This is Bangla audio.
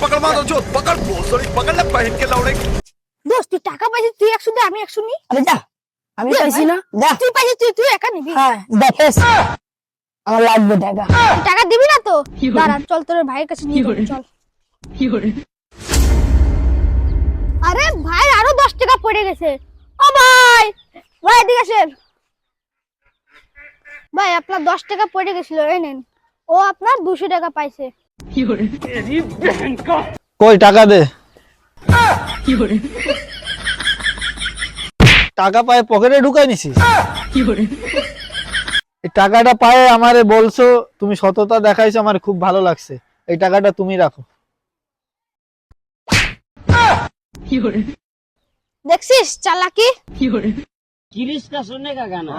पकड़ मारो जो पकड़ सॉरी पकड़ ले पहन के लौड़े দোস্ত তুই টাকা পাইছিস, তুই 100 দে, আমি 100 নি। আরে যা, আমি পাইছি না, যা। তুই পাইছিস, তুই একা নিবি। হ্যাঁ দেখিস, আমার লাগবে টাকা। তুই টাকা দিবি না তো? দাঁড়া, চল তোর ভাইয়ের কাছে নিয়ে যাবো, চল। আরে ভাই, আরো 10 টাকা পড়ে গেছে। ও ভাই, ভাই এদিকে আসেন। ভাই আপনার 10 টাকা পড়ে গেছিল, এই নেন। ও আপনার 200 টাকা পাইছে। কই টাকা দে। টাকা পায়ে পকেটে ঢুকাই নিছিস? এই টাকাটা পায়ে আমারে বলছো, তুমি সততা দেখাইছো, আমার খুব ভালো লাগছে। এই টাকাটা তুমি রাখো। দেখছিস চালাকি? गिरीश का सुनने का गाना